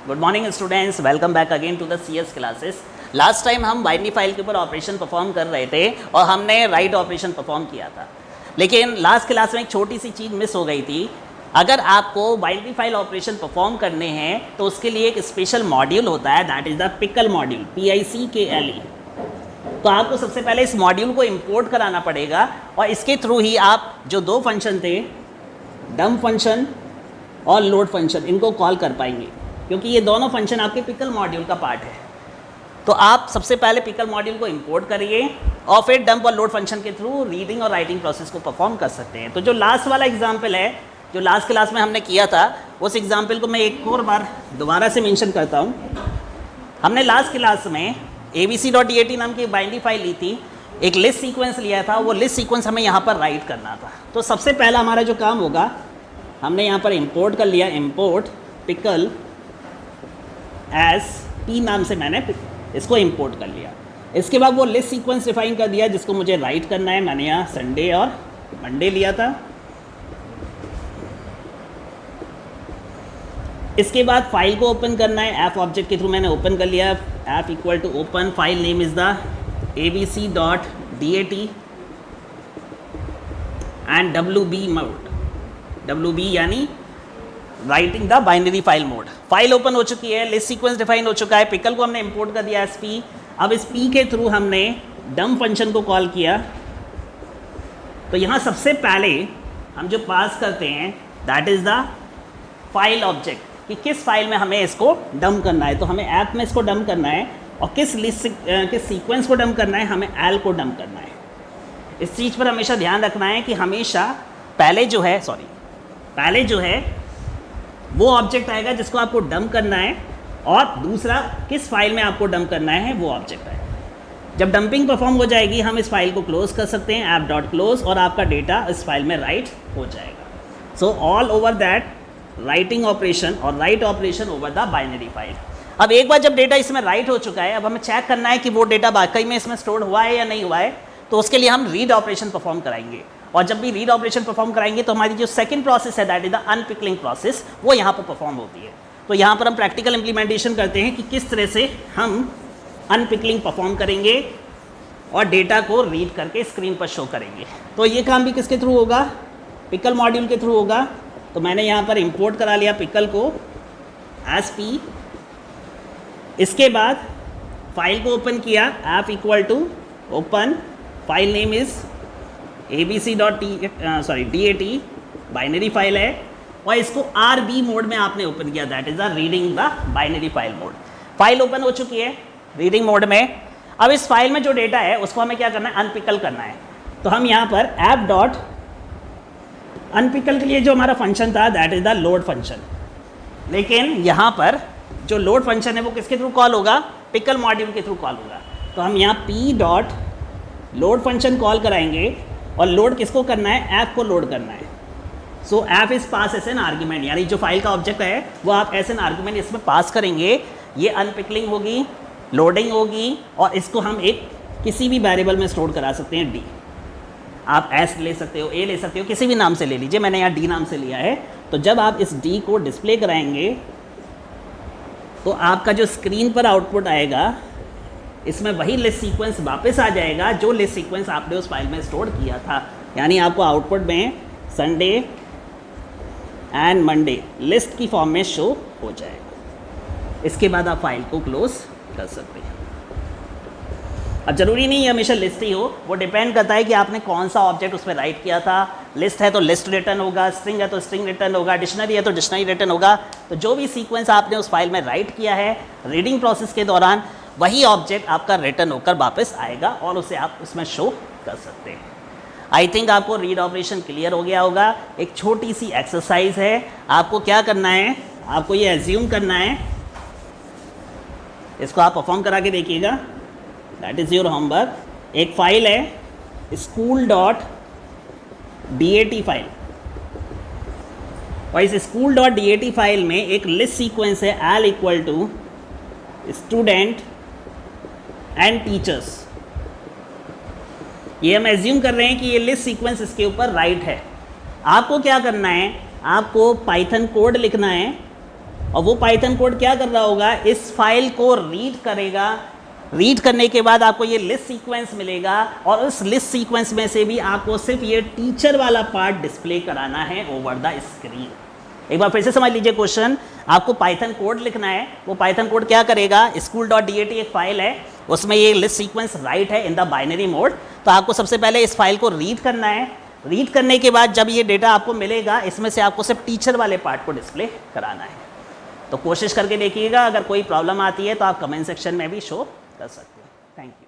Good morning students, welcome back again to the CS classes. Last time हम binary file के ऊपर operation perform कर रहे थे और हमने राइट ऑपरेशन परफॉर्म किया था, लेकिन लास्ट क्लास में एक छोटी सी चीज़ मिस हो गई थी। अगर आपको बाइनरी फाइल ऑपरेशन परफॉर्म करने हैं तो उसके लिए एक स्पेशल मॉड्यूल होता है, that is the pickle module, PICKLE। तो आपको सबसे पहले इस मॉड्यूल को इंपोर्ट कराना पड़ेगा और इसके थ्रू ही आप जो दो फंक्शन थे, डम्प फंक्शन और लोड फंक्शन, इनको कॉल कर पाएंगे, क्योंकि ये दोनों फंक्शन आपके पिकल मॉड्यूल का पार्ट है। तो आप सबसे पहले पिकल मॉड्यूल को इंपोर्ट करिए और फिर डंप और लोड फंक्शन के थ्रू रीडिंग और राइटिंग प्रोसेस को परफॉर्म कर सकते हैं। तो जो लास्ट वाला एग्जाम्पल है, जो लास्ट क्लास में हमने किया था, उस एग्जाम्पल को मैं एक और बार दोबारा से मेंशन करता हूँ। हमने लास्ट क्लास में abc.dat नाम की बाइनरी फाइल ली थी, एक लिस्ट सीक्वेंस लिया था, वो लिस्ट सीक्वेंस हमें यहाँ पर राइट करना था। तो सबसे पहला हमारा जो काम होगा, हमने यहाँ पर इंपोर्ट कर लिया, इंपोर्ट पिकल एज p नाम से मैंने इसको इंपोर्ट कर लिया। इसके बाद वो लिस्ट सीक्वेंस डिफाइन कर दिया जिसको मुझे राइट करना है। मैंने यहाँ संडे और मंडे लिया था। इसके बाद फाइल को ओपन करना है, ऐप ऑब्जेक्ट के थ्रू मैंने ओपन कर लिया। App equal to open, file name is the abc.dat and WB mode, WB यानी writing the binary file mode. File open हो चुकी है, लिस्ट सीक्वेंस डिफाइन हो चुका है, पिकल को हमने इंपोर्ट कर दिया एस p। अब इस p के थ्रू हमने डम्प फंक्शन को कॉल किया। तो यहाँ सबसे पहले हम जो पास करते हैं that is the file object, कि किस फाइल में हमें इसको डंप करना है। तो हमें ऐप में इसको डंप करना है और किस लिस्ट किस सीक्वेंस को डंप करना है, हमें एल को डंप करना है। इस चीज़ पर हमेशा ध्यान रखना है कि हमेशा पहले जो है वो ऑब्जेक्ट आएगा जिसको आपको डंप करना है, और दूसरा किस फाइल में आपको डंप करना है वो ऑब्जेक्ट आएगा। जब डंपिंग परफॉर्म हो जाएगी हम इस फाइल को क्लोज कर सकते हैं, app.close, और आपका डेटा इस फाइल में राइट हो जाएगा। So all over that writing operation और write operation over the binary file. अब एक बार जब डेटा इसमें राइट हो चुका है, अब हमें चेक करना है कि वो डेटा वाकई में इसमें स्टोर हुआ है या नहीं हुआ है। तो उसके लिए हम रीड ऑपरेशन परफॉर्म कराएंगे, और जब भी रीड ऑपरेशन परफॉर्म कराएंगे तो हमारी जो सेकंड प्रोसेस है that is the unpickling process, वो यहाँ पर परफॉर्म होती है। तो यहाँ पर हम प्रैक्टिकल इंप्लीमेंटेशन करते हैं कि किस तरह से हम अनपिकलिंग परफॉर्म करेंगे और डेटा को रीड करके स्क्रीन पर शो करेंगे। तो ये काम भी किसके थ्रू होगा, पिकल मॉड्यूल के थ्रू होगा। तो मैंने यहाँ पर इंपोर्ट करा लिया पिकल को एज p। इसके बाद फाइल को ओपन किया, app equal to open, file name is abc.dat, binary file है, और इसको RB मोड में आपने ओपन किया, that is the reading the binary file mode. File open हो चुकी है रीडिंग मोड में। अब इस फाइल में जो डेटा है उसको हमें क्या करना है, अनपिकल करना है। तो हम यहाँ पर app.unpickle के लिए जो हमारा फंक्शन था that is the load function, लेकिन यहाँ पर जो लोड फंक्शन है वो किसके थ्रू कॉल होगा, पिकल मॉड्यूल के थ्रू कॉल होगा। तो हम यहाँ p.लोड फंक्शन कॉल कराएंगे, और लोड किसको करना है, ऐप को लोड करना है। सो app is pass S an argument, यानी जो फाइल का ऑब्जेक्ट है वो आप एस एन आर्ग्यूमेंट इसमें पास करेंगे। ये अनपिकलिंग होगी, लोडिंग होगी, और इसको हम एक किसी भी वेरिएबल में स्टोर करा सकते हैं, d। आप s ले सकते हो, a ले सकते हो, किसी भी नाम से ले लीजिए, मैंने यहाँ d नाम से लिया है। तो जब आप इस d को डिस्प्ले कराएंगे तो आपका जो स्क्रीन पर आउटपुट आएगा, इसमें वही लिस्ट सीक्वेंस वापस आ जाएगा जो लिस्ट सीक्वेंस आपने उस फाइल में स्टोर किया था। यानी आपको आउटपुट में संडे एंड मंडे लिस्ट की फॉर्म में शो हो जाएगा। इसके बाद आप फाइल को क्लोज कर सकते हैं। अब ज़रूरी नहीं है हमेशा लिस्ट ही हो, वो डिपेंड करता है कि आपने कौन सा ऑब्जेक्ट उसमें राइट किया था। लिस्ट है तो लिस्ट रिटर्न होगा, स्ट्रिंग है तो स्ट्रिंग रिटर्न होगा, डिक्शनरी है तो डिक्शनरी रिटर्न होगा। तो जो भी सीक्वेंस आपने उस फाइल में राइट किया है रीडिंग प्रोसेस के दौरान, वही ऑब्जेक्ट आपका रिटर्न होकर वापस आएगा और उसे आप उसमें शो कर सकते हैं। आई थिंक आपको रीड ऑपरेशन क्लियर हो गया होगा। एक छोटी सी एक्सरसाइज है, आपको क्या करना है, आपको ये एज्यूम करना है, इसको आप परफॉर्म करा के देखिएगा, दैट इज़ योर होमवर्क। एक फाइल है school.dat फाइल, और इस school.dat फाइल में एक लिस्ट सीक्वेंस है l equal to student and teachers. ये हम एज्यूम कर रहे हैं कि ये लिस्ट सीक्वेंस इसके ऊपर राइट है। आपको क्या करना है, आपको पाइथन कोड लिखना है और वो पाइथन कोड क्या कर रहा होगा, इस फाइल को रीड करेगा, रीड करने के बाद आपको ये लिस्ट सीक्वेंस मिलेगा और उस लिस्ट सीक्वेंस में से भी आपको सिर्फ ये टीचर वाला पार्ट डिस्प्ले कराना है ओवर द स्क्रीन। एक बार फिर से समझ लीजिए क्वेश्चन, आपको पाइथन कोड लिखना है, वो पाइथन कोड क्या करेगा, school.dat एक फाइल है, उसमें ये लिस्ट सीक्वेंस राइट है इन द बाइनरी मोड। तो आपको सबसे पहले इस फाइल को रीड करना है, रीड करने के बाद जब ये डेटा आपको मिलेगा, इसमें से आपको सिर्फ टीचर वाले पार्ट को डिस्प्ले कराना है। तो कोशिश करके देखिएगा, अगर कोई प्रॉब्लम आती है तो आप कमेंट सेक्शन में भी शो कर सकते हैं। Thank you.